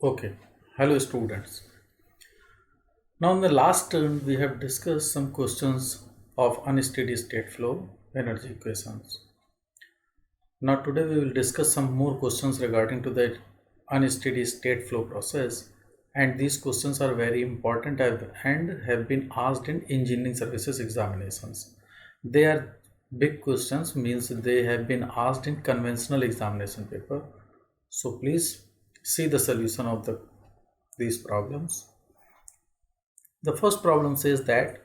Okay, hello students. Now in the last turn we have discussed some questions of unsteady state flow energy equations. Now today we will discuss some more questions regarding to the unsteady state flow process, and these questions are very important and have been asked in engineering services examinations. They are big questions, means they have been asked in conventional examination paper. So please see the solution of these problems. The first problem says that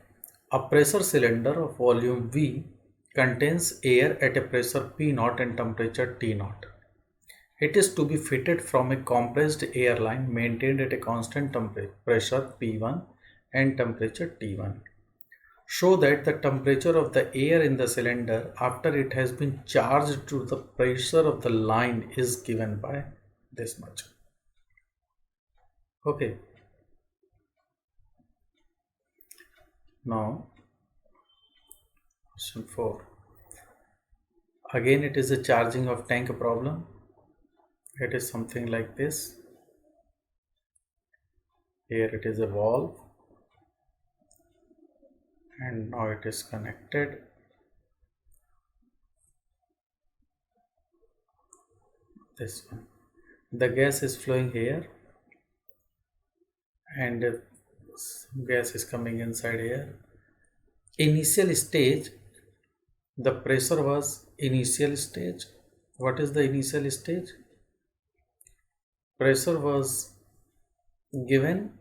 a pressure cylinder of volume V contains air at a pressure P naught and temperature T naught. It is to be fitted from a compressed air line maintained at a constant pressure P1 and temperature T1. Show that the temperature of the air in the cylinder after it has been charged to the pressure of the line is given by this much. Okay, now question 4. Again, it is a charging of tank problem. It is something like this. Here it is a valve, and now it is connected. This one. The gas is flowing here, and gas is coming inside here. Initial stage, the pressure was initial stage. What is the initial stage? Pressure was given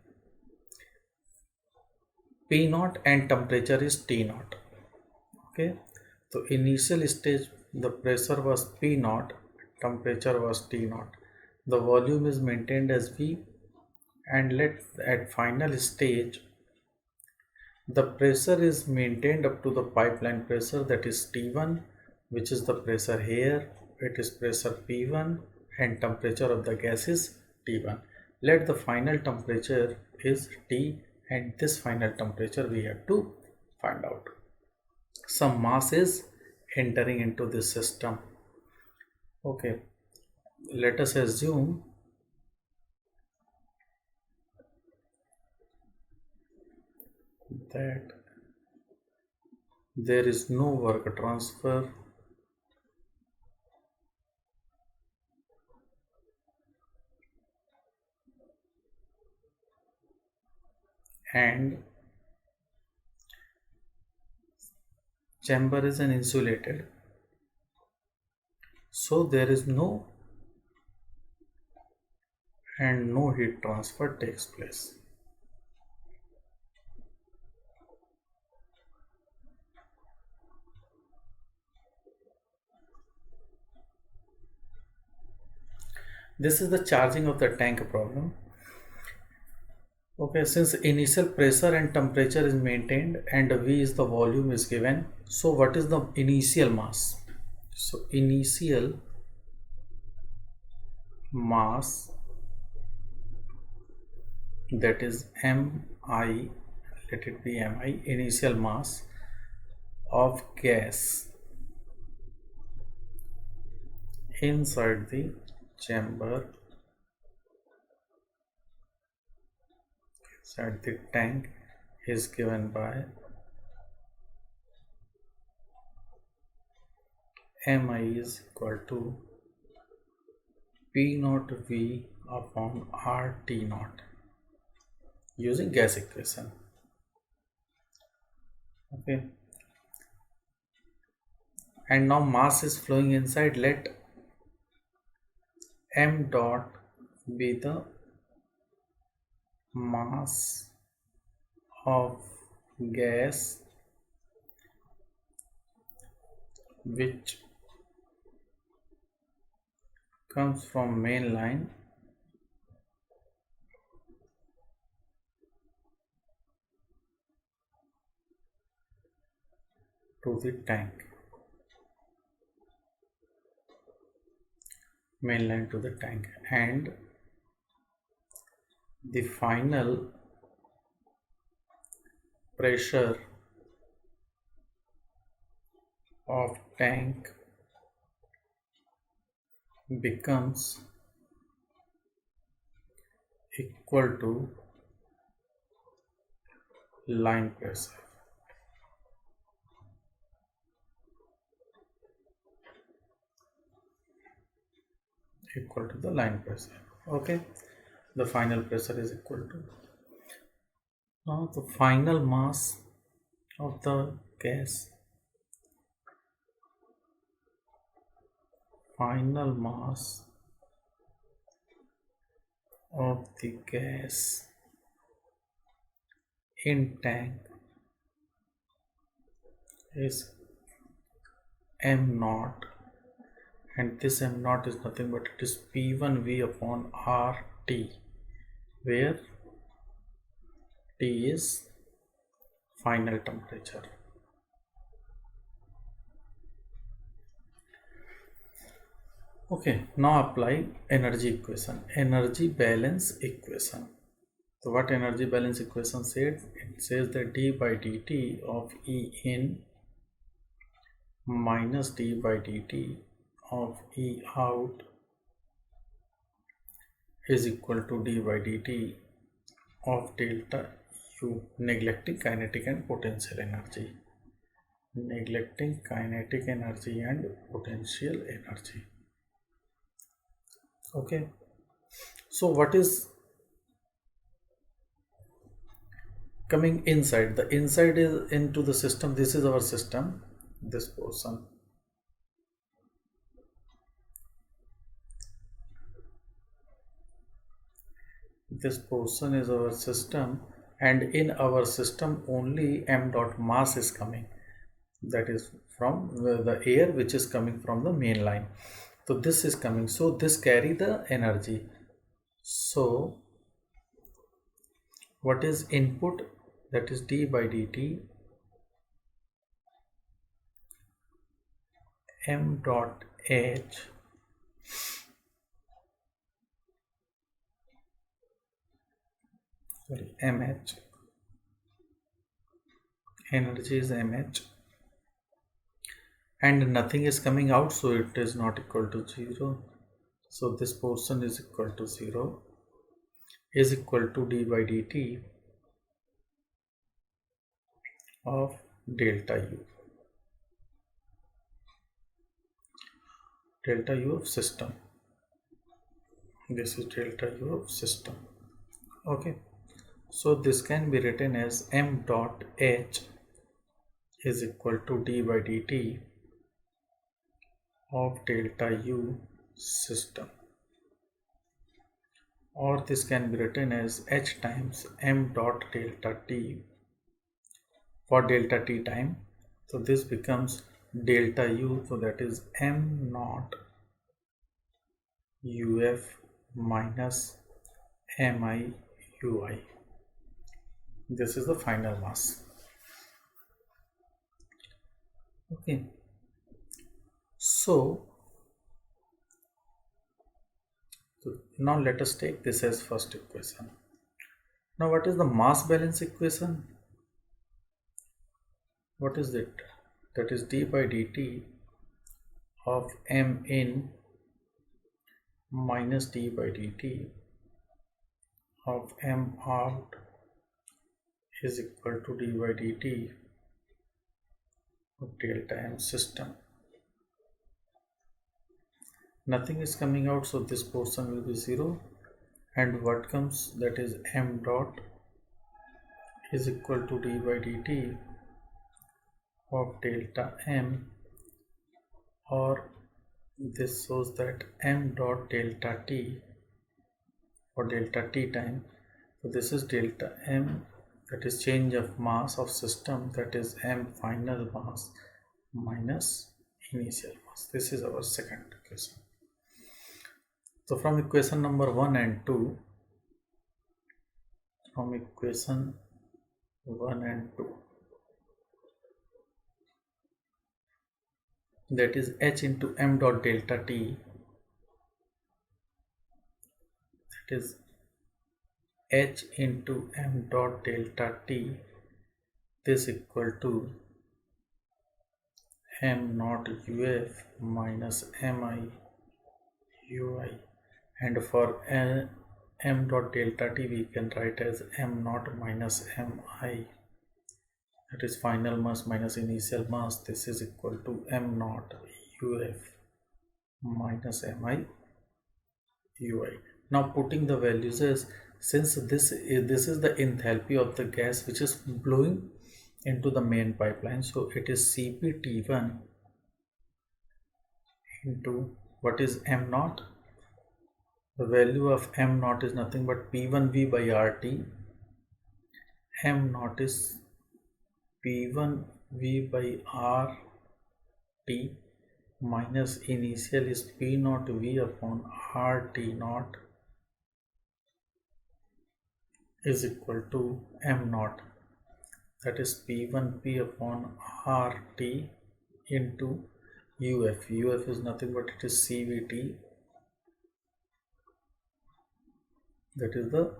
P naught and temperature is T naught. Okay, so initial stage the pressure was P naught, temperature was T naught. The volume is maintained as V, and let at final stage the pressure is maintained up to the pipeline pressure, that is T1, which is the pressure here. It is pressure P1 and temperature of the gas is T1. Let the final temperature is T, and this final temperature we have to find out. Some mass is entering into this system. Okay, let us assume that there is no work transfer and chamber is an insulated, so there is no heat transfer takes place. This is the charging of the tank problem. Okay, since initial pressure and temperature is maintained and V is the volume is given, so what is the initial mass? So initial mass, that is Mi, let it be Mi, initial mass of gas inside the chamber, inside the tank, is given by Mi is equal to P naught V upon RT naught using gas equation. Okay, and now mass is flowing inside. Let M dot be the mass of gas which comes from main line to the tank, main line to the tank, and the final pressure of tank becomes equal to line pressure. Equal to the line pressure. Okay, the final pressure is equal to, now the final mass of the gas, final mass of the gas in tank is m naught, and this m naught is nothing but it is P1V upon RT, where T is final temperature. Okay, now apply energy equation, energy balance equation. So what energy balance equation said? It says that d by dt of E in minus d by dt of E out is equal to d by dt of delta U, neglecting kinetic and potential energy. Neglecting kinetic energy and potential energy. Okay, so what is coming inside? The inside is into the system. This is our system, this portion. This portion is our system, and in our system only m dot mass is coming, that is from the air which is coming from the main line. So this is coming, so this carry the energy. So what is input? That is d by dt m dot h mh, energy is mh, and nothing is coming out, so it is not equal to 0. So this portion is equal to 0, is equal to d by dt of delta U. Delta U of system. This is delta U of system. Okay, so this can be written as m dot h is equal to d by dt of delta U system, or this can be written as h times m dot delta t for delta t time. So this becomes delta U, so that is m naught uf minus mi ui. This is the final mass. Okay, so now let us take this as first equation. Now what is the mass balance equation? What is it? That is d by dt of m in minus d by dt of m out is equal to d by dt of delta m system. Nothing is coming out, so this portion will be 0, and what comes, that is m dot is equal to d by dt of delta m, or this shows that m dot delta t for delta t time. So this is delta m, that is change of mass of system, that is m final mass minus initial mass. This is our second equation. So from equation number 1 and 2, from equation 1 and 2, that is h into m dot delta t, that is h into m dot delta t, this equal to m naught uf minus mi ui, and for m dot delta t we can write as m naught minus mi, that is final mass minus initial mass. This is equal to m naught uf minus mi ui. Now putting the values as, since this is the enthalpy of the gas which is blowing into the main pipeline, so it is CpT1 into what is m naught. The value of m naught is nothing but P1V by RT. M naught is P1V by RT minus initial is P naught V upon RT naught is equal to m naught, that is P1P upon RT into UF. UF is nothing but it is CVT, that is the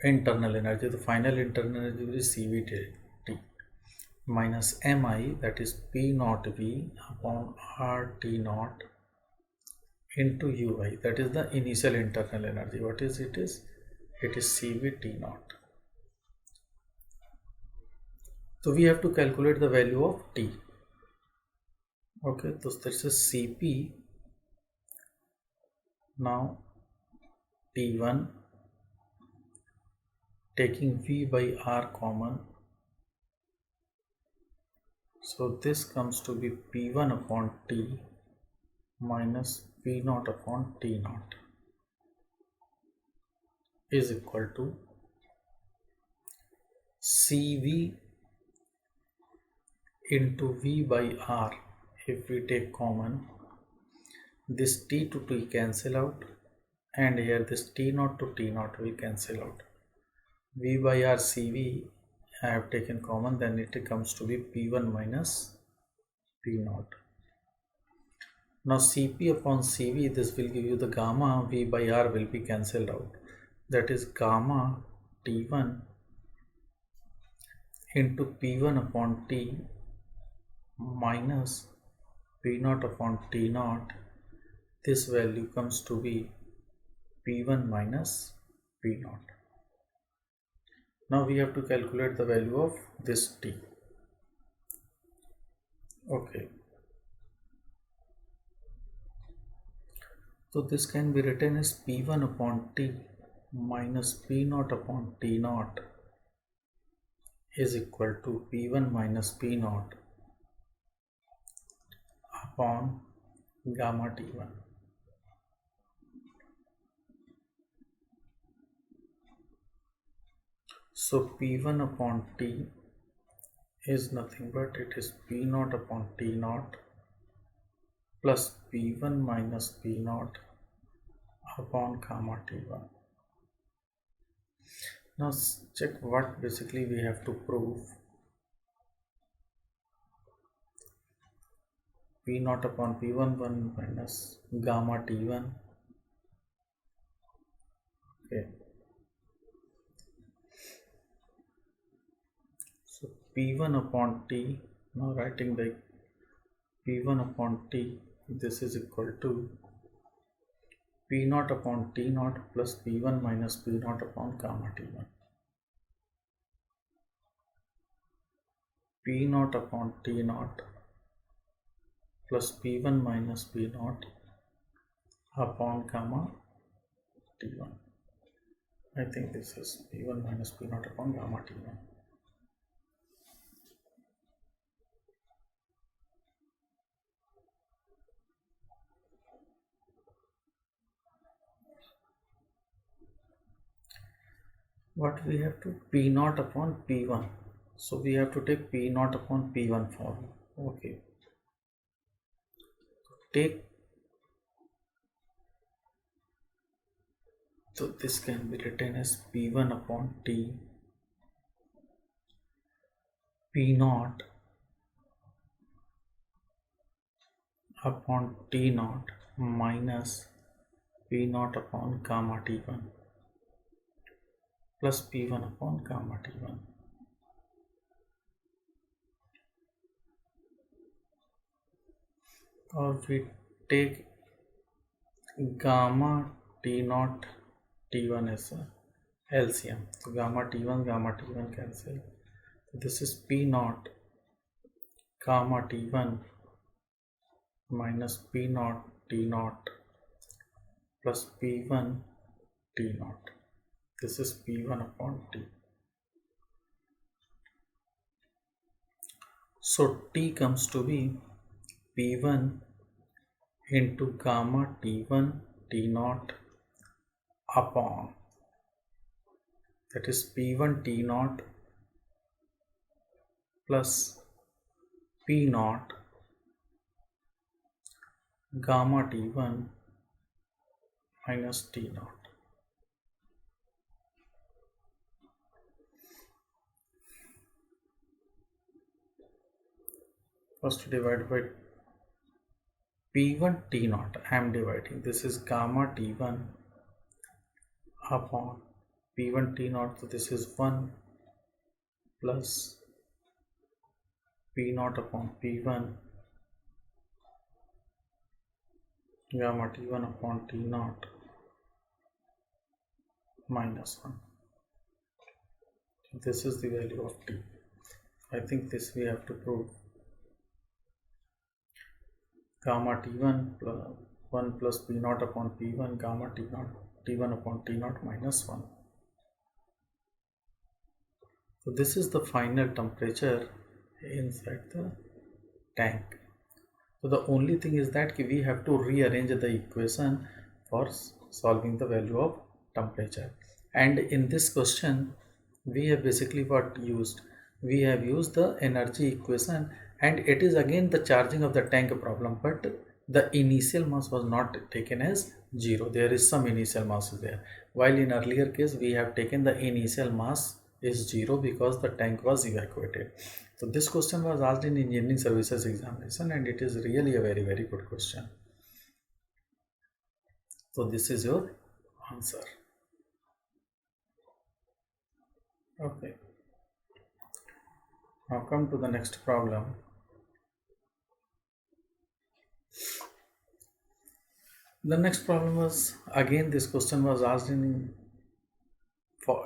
internal energy. The final internal energy is CVT minus Mi, that is P naught V upon RT naught into Ui, that is the initial internal energy. What is it? It is CVT naught. So we have to calculate the value of T. Okay, so this is Cp. Now T1, taking V by R common, so this comes to be P1 upon T minus P naught upon T naught is equal to Cv into V by R. If we take common, this T to T cancel out, and here this T naught to T naught will cancel out. V by R Cv I have taken common, then it comes to be P1 minus P naught. Now Cp upon Cv, this will give you the gamma V by R will be cancelled out, that is gamma T1 into P1 upon T minus P naught upon T naught. This value comes to be P1 minus P naught. Now we have to calculate the value of this T. Okay. So this can be written as P1 upon T minus P naught upon T naught is equal to P1 minus P naught upon gamma T1. So P1 upon T is nothing but it is P naught upon T naught plus P1 minus P naught upon gamma T1. Now check what basically we have to prove. P naught upon P1 1 minus gamma T1. Okay. So P1 upon T, now writing the P1 upon T, this is equal to P naught upon T naught plus P1 minus P naught upon gamma T1. P naught upon T naught plus P1 minus P naught upon gamma T1. I think this is P1 minus P naught upon gamma T1. What we have to P naught upon P1. So we have to take P naught upon P1 form. Okay. Take, so this can be written as P1 upon T, P naught upon T naught minus P naught upon gamma T1 plus P1 upon gamma T1. Or we take gamma T naught T1 is LCM. So gamma T1 cancel. So this is P naught gamma T1 minus P naught T naught plus P1 T naught. This is P1 upon T. So T comes to be P1 into gamma T1 T naught upon, that is P1 T naught plus P naught gamma T1 minus T naught. First divide by P1 T naught. I am dividing. This is gamma T1 upon P1 T naught. So this is 1 plus P naught upon P1 gamma T1 upon T naught minus 1. This is the value of T. I think this we have to prove. Gamma T1 plus 1 plus P naught upon P1 gamma T naught T1 upon T naught minus 1. So this is the final temperature inside the tank. So the only thing is that we have to rearrange the equation for solving the value of temperature. And in this question we have basically what used? We have used the energy equation, and it is again the charging of the tank problem, but the initial mass was not taken as 0. There is some initial mass there, while in earlier case we have taken the initial mass is 0 because the tank was evacuated. So this question was asked in engineering services examination, and it is really a very good question. So this is your answer. Okay, now come to the next problem. The next problem was, again this question was asked in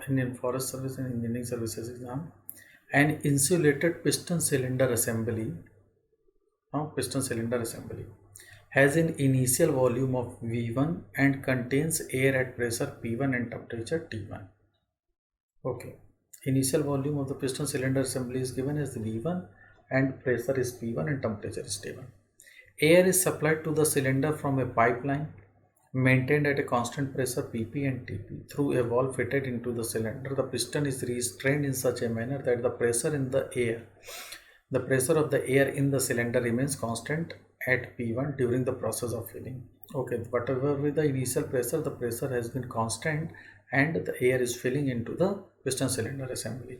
Indian Forest Service and Engineering Services exam. An insulated piston cylinder assembly, has an initial volume of V1 and contains air at pressure P1 and temperature T1. Okay, initial volume of the piston cylinder assembly is given as V1 and pressure is P1 and temperature is T1. Air is supplied to the cylinder from a pipeline maintained at a constant pressure Pp and Tp through a valve fitted into the cylinder. The piston is restrained in such a manner that the pressure of the air in the cylinder remains constant at P1 during the process of filling. Okay, whatever with the initial pressure, the pressure has been constant and the air is filling into the piston cylinder assembly.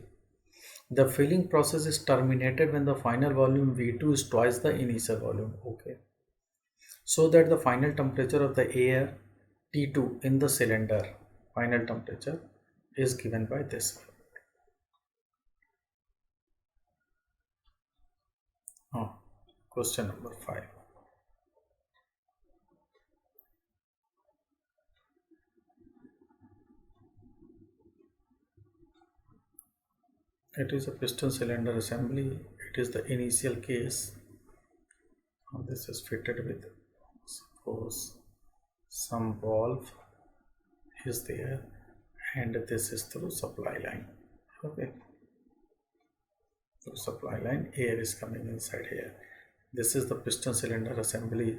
The filling process is terminated when the final volume V2 is twice the initial volume. Okay, so that the final temperature of the air T2 in the cylinder, final temperature, is given by this. Question number 5. It is a piston cylinder assembly. It is the initial case. Now this is fitted with, suppose, some valve is there, and this is through supply line. Okay, through supply line air is coming inside here. This is the piston cylinder assembly.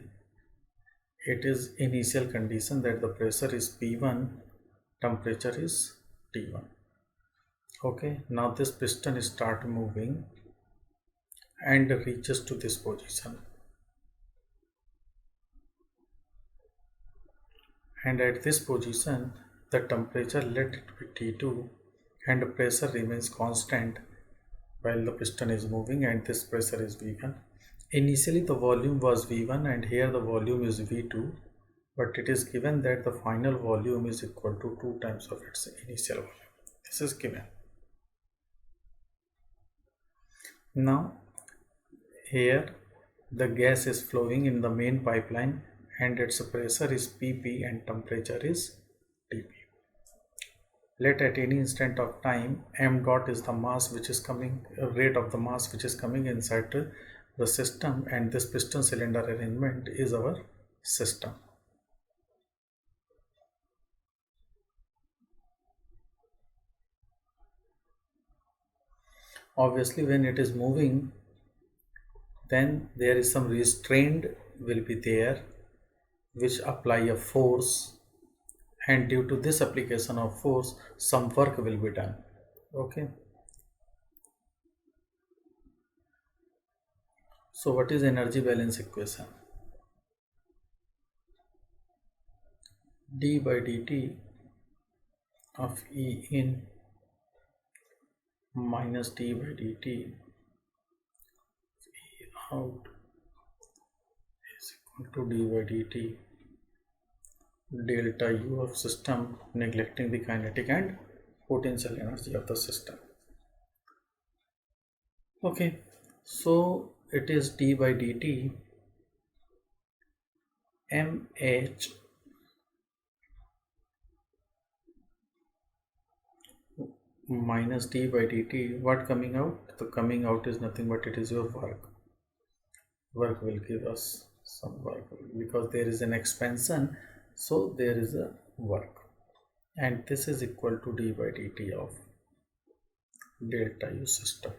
It is initial condition that the pressure is P1, temperature is T1. Okay, now this piston start moving and reaches to this position, and at this position the temperature, let it be T2, and pressure remains constant while the piston is moving, and this pressure is V1. Initially the volume was V1 and here the volume is V2, but it is given that the final volume is equal to 2 times of its initial volume. This is given. Now here the gas is flowing in the main pipeline and its pressure is Pp and temperature is Tp. Let at any instant of time m dot is the mass which is coming, rate of the mass which is coming inside the system, and this piston cylinder arrangement is our system. Obviously when it is moving, then there is some restraint will be there which apply a force, and due to this application of force some work will be done. Okay, so what is energy balance equation? d by dt of E in minus d by dt E out is equal to d by dt delta U of system, neglecting the kinetic and potential energy of the system. Okay, so it is d by dt mh minus d by dt. What coming out? The coming out is nothing but it is your work. Work will give us some work because there is an expansion, so there is a work, and this is equal to d by dt of delta U system,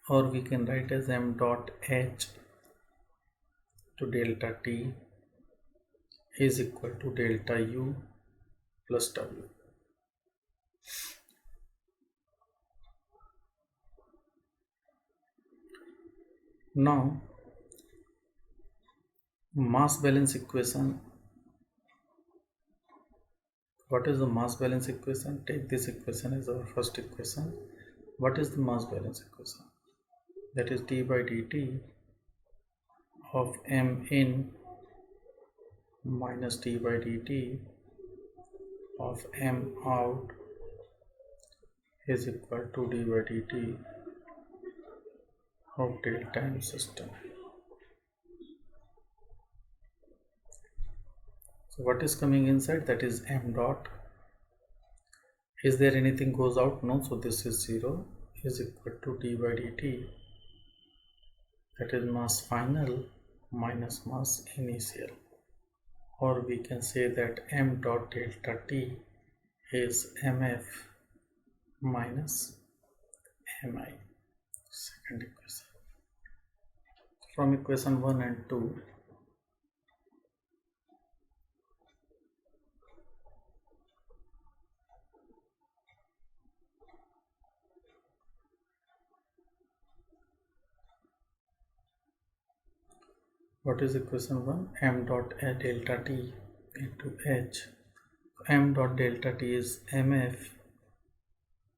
or we can write as m dot h to delta t is equal to delta U plus W. Now mass balance equation. What is the mass balance equation? Take this equation as our first equation. What is the mass balance equation? That is d by dt of m in minus d by dt of m out is equal to d by dt of delta M system. So what is coming inside? That is m dot. Is there anything goes out? No, so this is 0 is equal to d by dt, that is mass final minus mass initial, or we can say that m dot delta t is mf minus mi. Second equation. From equation 1 and 2, what is equation 1? M dot delta t into h. M dot delta t is mf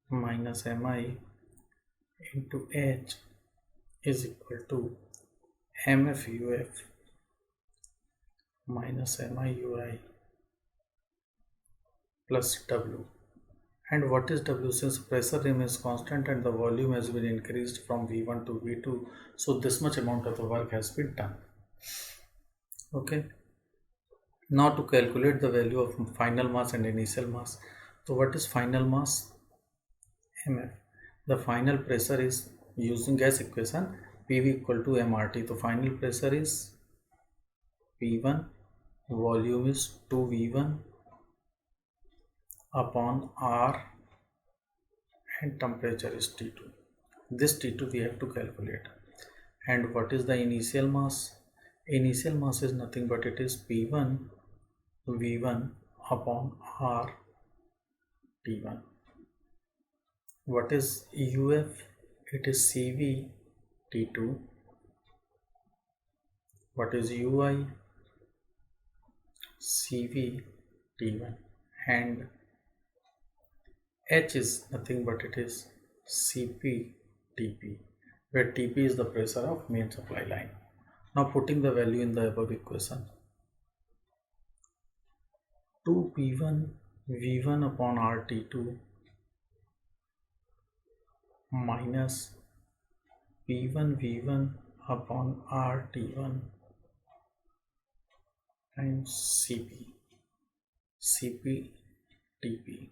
minus mi into h is equal to mf uf minus mi ui plus w. And what is W? Since pressure remains constant and the volume has been increased from V1 to V2, so this much amount of the work has been done. Okay. Now to calculate the value of final mass and initial mass. So what is final mass? Mf. The final pressure is, using gas equation, PV equal to mRT. The final pressure is P1, volume is 2V1 upon R, and temperature is T2. This T2 we have to calculate. And what is the initial mass? Initial mass is nothing but it is P1 V1 upon R T1. What is UF? It is CV T2. What is UI? CV T1. And H is nothing but it is CP TP, where TP is the pressure of main supply line. Now putting the value in the above equation, 2P1 V1 upon RT2 minus P1 V1 upon RT1 times CP. Cp Tp.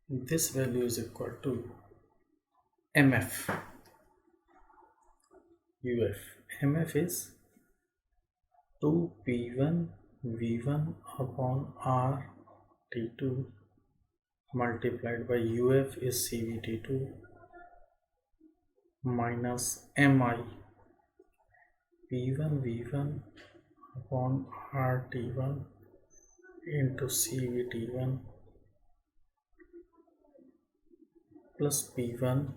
This value is equal to Mf Uf. Mf is 2P1 V1 upon R T2 multiplied by Uf is CVT2 minus Mi P1 V1 upon RT1 into CVT1 plus P1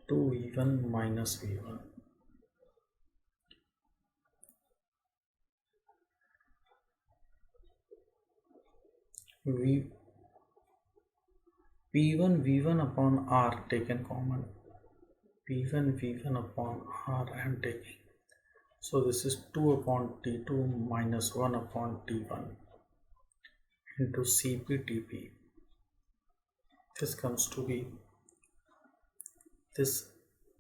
2V1 minus V1. P1 V1 upon R taken common. P1 V1 upon R I am taking. So this is 2 upon T2 minus 1 upon T1 into Cp Tp. This comes to be this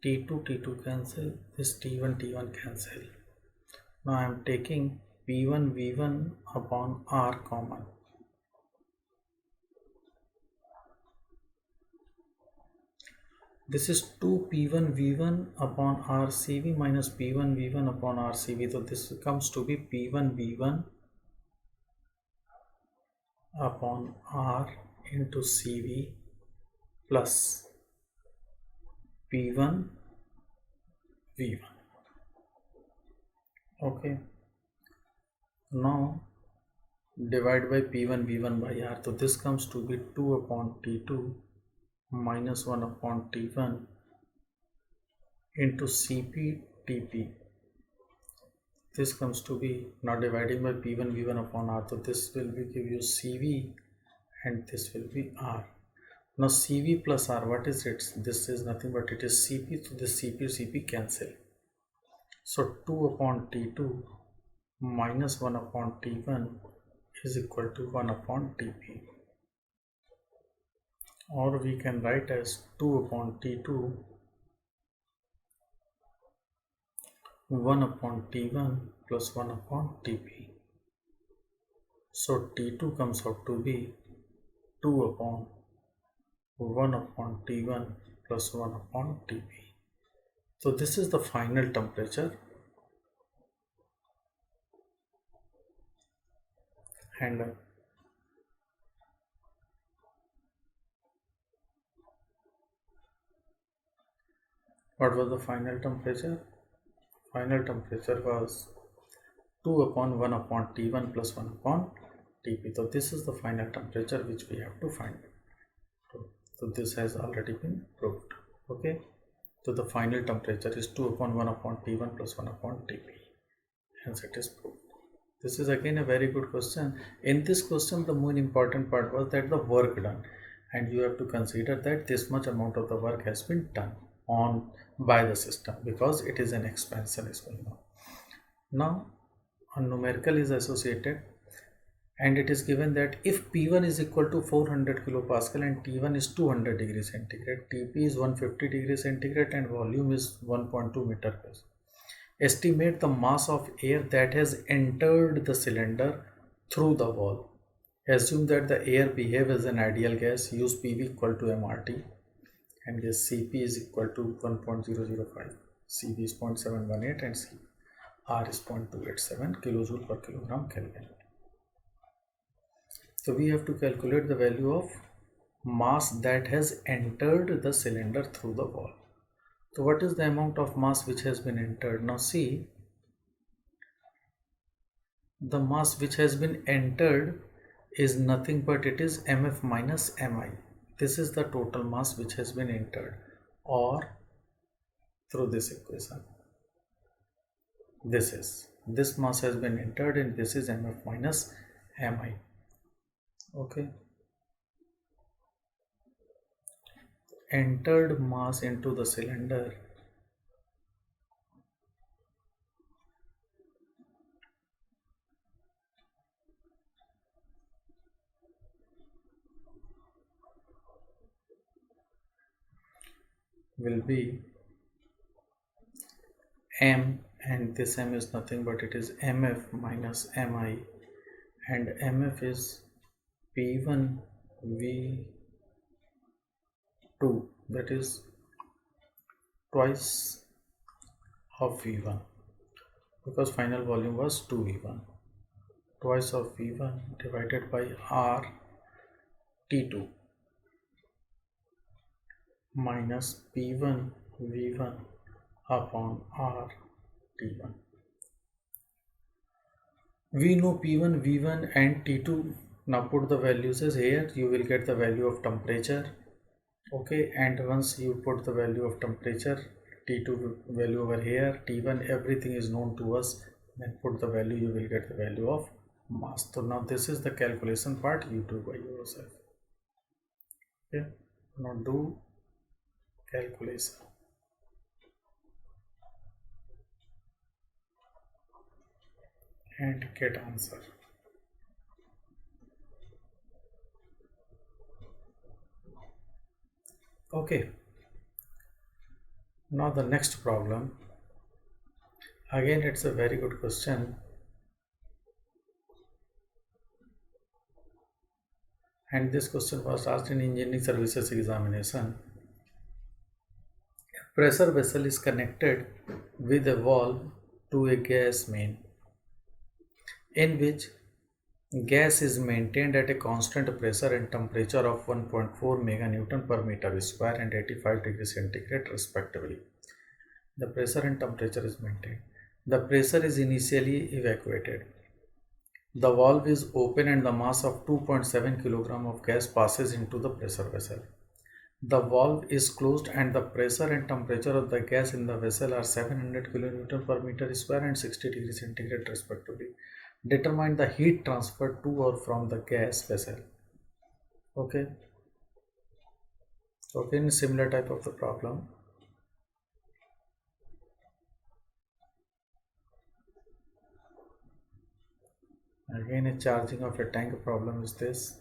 T2 T2 cancel, this T1 T1 cancel. Now I am taking P1 V1 upon R common. This is 2P1 V1 upon RCV minus P1 V1 upon RCV. So this comes to be P1 V1 upon R into CV plus P1 V1. Okay. Now divide by P1 V1 by R. So this comes to be 2 upon T2 minus 1 upon T1 into Cp Tp. This comes to be, now dividing by P1 V1 upon R, so this will be give you Cv and this will be R. Now Cv plus R, what is it? This is nothing but it is Cp, so this Cp cancel. So 2 upon T2 minus 1 upon T1 is equal to 1 upon Tp. Or we can write as 2 upon T2 1 upon T1 plus 1 upon Tp. So T2 comes out to be 2 upon 1 upon T1 plus 1 upon Tp. So this is the final temperature, and what was the final temperature? Final temperature was 2 upon 1 upon T1 plus 1 upon Tp. So this is the final temperature which we have to find. So this has already been proved. Okay. So the final temperature is 2 upon 1 upon T1 plus 1 upon Tp. Hence it is proved. This is again a very good question. In this question, the more important part was that the work done, and you have to consider that this much amount of the work has been done on by the system because it is an expansion is going on. Now a numerical is associated, and it is given that if P1 is equal to 400 kilopascal and T1 is 200 degrees centigrade, Tp is 150 degrees centigrade and volume is 1.2 meter cubes. Estimate the mass of air that has entered the cylinder through the wall. Assume that the air behaves as an ideal gas. Use PV equal to MRT, and this Cp is equal to 1.005, Cv is 0.718 and R is 0.287 kilojoule per kilogram Kelvin. So we have to calculate the value of mass that has entered the cylinder through the wall. So what is the amount of mass which has been entered? Now see, the mass which has been entered is nothing but it is Mf minus Mi. This is the total mass which has been entered, or through this equation, this mass has been entered and this is Mf minus Mi. Okay. Entered mass into the cylinder will be M, and this M is nothing but it is Mf minus Mi, and MF is P1 V2, that is twice of V1, because final volume was 2V1, twice of V1 divided by R T2 minus P1 V1 upon R T1. We know P1, V1 and T2. Now put the values as here. You will get the value of temperature. Okay, and once you put the value of temperature, T2 value over here, T1, everything is known to us. Then put the value, you will get the value of mass. So now this is the calculation part you do by yourself. Okay, now do calculation. And get answer. Okay, now the next problem. Again, it's a very good question. And this question was asked in engineering services examination. A pressure vessel is connected with a valve to a gas main, in which gas is maintained at a constant pressure and temperature of 1.4 meganewton per meter square and 85 degrees centigrade respectively. The pressure and temperature is maintained. The pressure is initially evacuated. The valve is open and the mass of 2.7 kg of gas passes into the pressure vessel. The valve is closed and the pressure and temperature of the gas in the vessel are 700 kN per meter square and 60 degrees centigrade respectively. Determine the heat transfer to or from the gas vessel. Okay, in similar type of the problem. Again, a charging of a tank problem is this.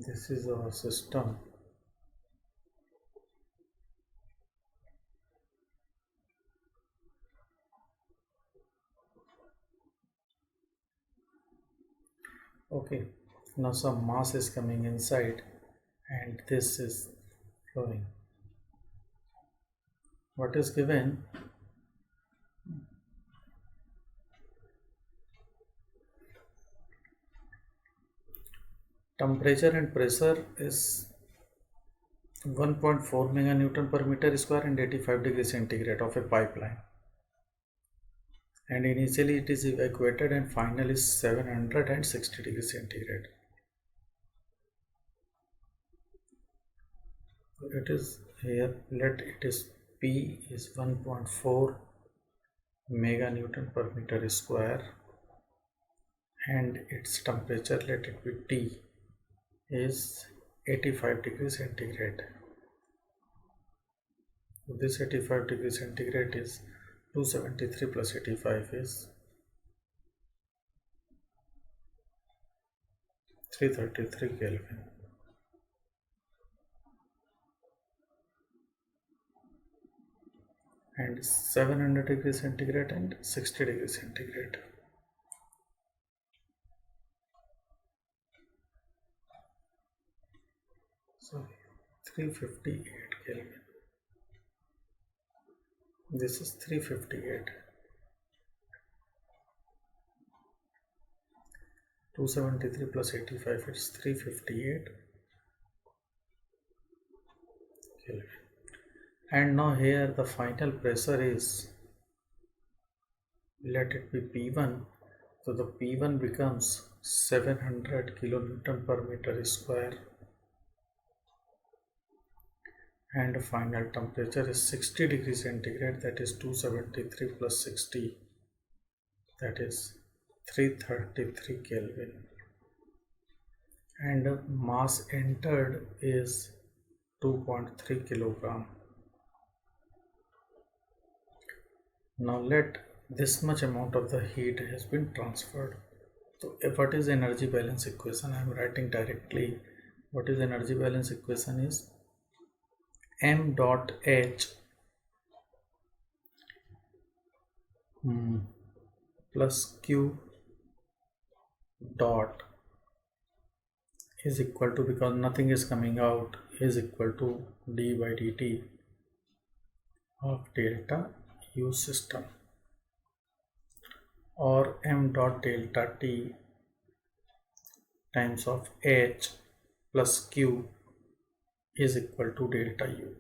This is our system. Okay, now some mass is coming inside and this is flowing. What is given? Temperature and pressure is 1.4 meganewton per meter square and 85 degrees centigrade of a pipeline. And initially it is evacuated and final is 760 degrees centigrade. It is here, let it is P is 1.4 meganewton per meter square and its temperature, let it be T, is 85 degrees centigrade. So this 85 degrees centigrade is 273 plus 85 is 333 Kelvin. And 700 degrees centigrade and 60 degrees centigrade. Sorry, 358 Kelvin. This is 358. 273 plus 85 is 358 Kelvin. And now here the final pressure is, let it be P1. So the P1 becomes 700 kilonewton per meter square. And final temperature is 60 degrees centigrade, that is 273 plus 60, that is 333 Kelvin. And mass entered is 2.3 kilogram. Now let this much amount of the heat has been transferred. So what is energy balance equation? I am writing directly. What is energy balance equation is m dot h plus q dot is equal to, because nothing is coming out, is equal to d by dt of delta u system, or m dot delta t times of h plus q is equal to delta u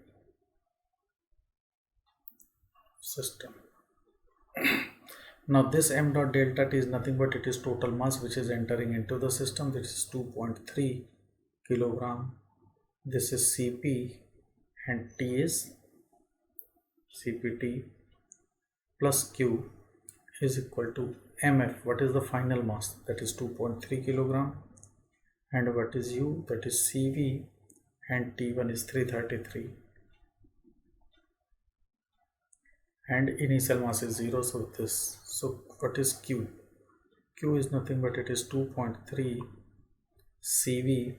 system. Now this m dot delta t is nothing but it is total mass which is entering into the system. This is 2.3 kilogram. This is Cp and T is Cpt plus Q is equal to Mf. What is the final mass? That is 2.3 kilogram. And what is U? That is Cv, and T1 is 333. And initial mass is 0. So what is Q? Q is nothing but it is 2.3 Cv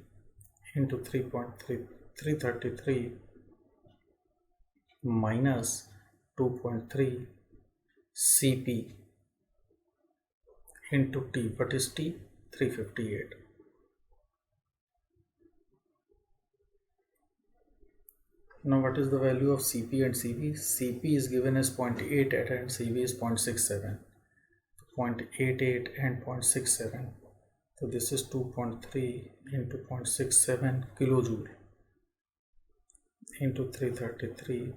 into 333 minus 2.3 Cp into T. What is T? 358. Now what is the value of Cp and Cv? Cp is given as 0.88 and Cv is 0.67. 0.88 and 0.67. So this is 2.3 into 0.67 kilojoule into 333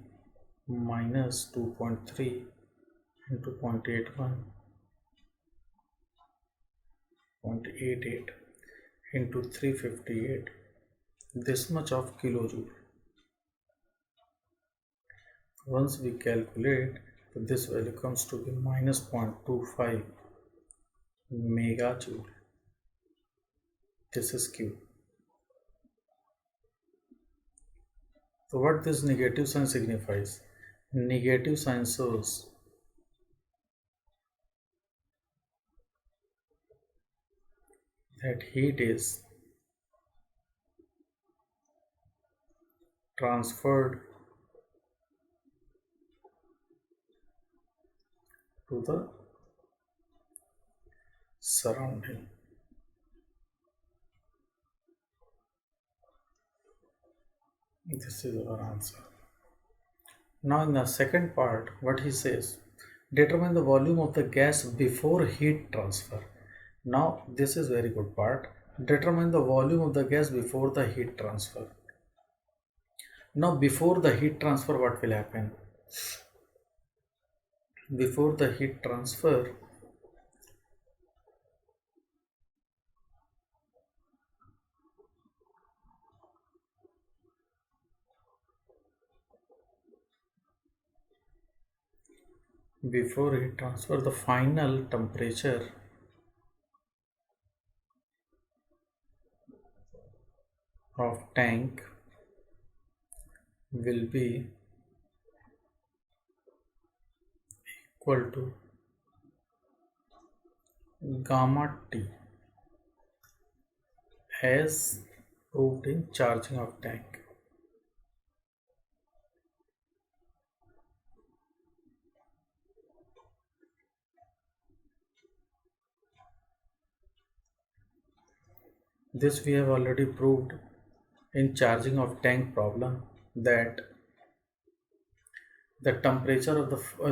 minus 2.3 into 0.88 into 358. This much of kilojoule. Once we calculate, this value comes to be minus 0.25 megajoule. This is Q. So what this negative sign signifies? Negative sign shows that heat is transferred to the surrounding. This is our answer. Now in the second part, what he says, determine the volume of the gas before heat transfer. Now this is very good part. Determine the volume of the gas before the heat transfer. Now before the heat transfer, what will happen? Before the heat transfer, the final temperature of tank will be equal to gamma T as proved in charging of tank. This we have already proved in charging of tank problem, that the temperature of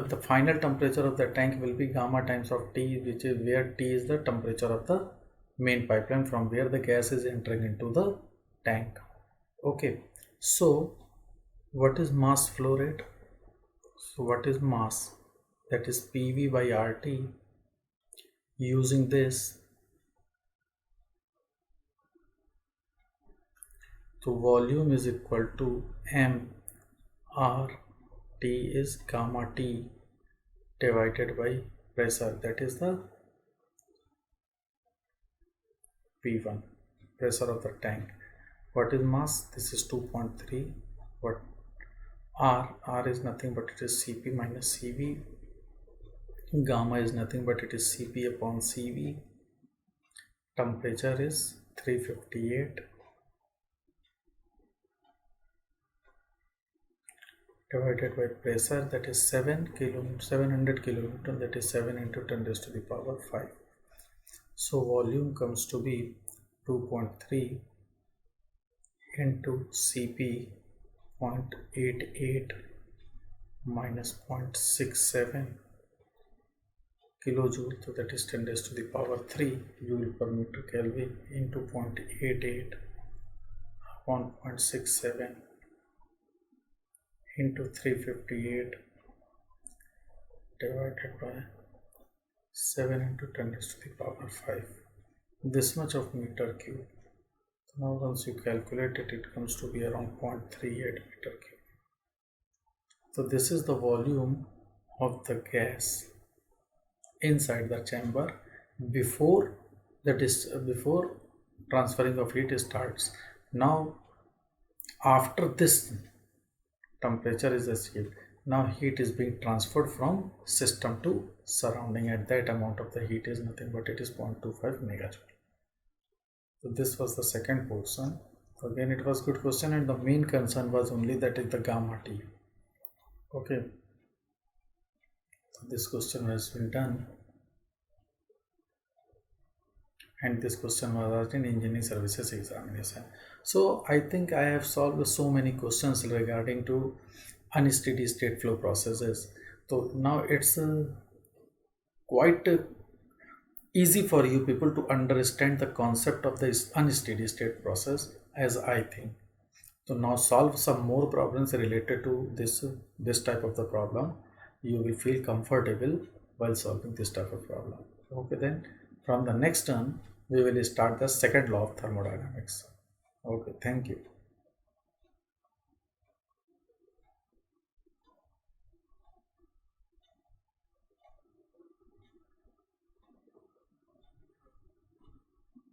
the final temperature of the tank will be gamma times of T, which is where T is the temperature of the main pipeline from where the gas is entering into the tank. Okay, so what is mass flow rate? So what is mass? That is PV by RT. Using this, so volume is equal to M R T is gamma T divided by pressure, that is the P1, pressure of the tank. What is mass? This is 2.3. What R is nothing but it is Cp minus Cv. Gamma is nothing but it is Cp upon Cv. temperature is 358 divided by pressure, that is 700 kilonewton, that is 7 into 10 raised to the power 5. So volume comes to be 2.3 into Cp 0.88 minus 0.67 kilojoule, so that is 10 raised to the power 3 joule per meter Kelvin into 0.88 upon 0.67 into 358 divided by 7 into 10 raised to the power 5. This much of meter cube. So now once you calculate it, it comes to be around 0.38 meter cube. So this is the volume of the gas inside the chamber before before transferring of heat starts. Now after this temperature is achieved, now heat is being transferred from system to surrounding. At that amount of the heat is nothing but it is 0.25 megajoule. So this was the second portion. Again, it was good question, and the main concern was only that is the gamma T. Okay, so this question has been done, and this question was asked in engineering services examination. So I think I have solved so many questions regarding to unsteady state flow processes. So now it's quite easy for you people to understand the concept of this unsteady state process, as I think. So now solve some more problems related to this type of the problem. You will feel comfortable while solving this type of problem. Okay, then from the next term we will start the second law of thermodynamics. Okay, thank you.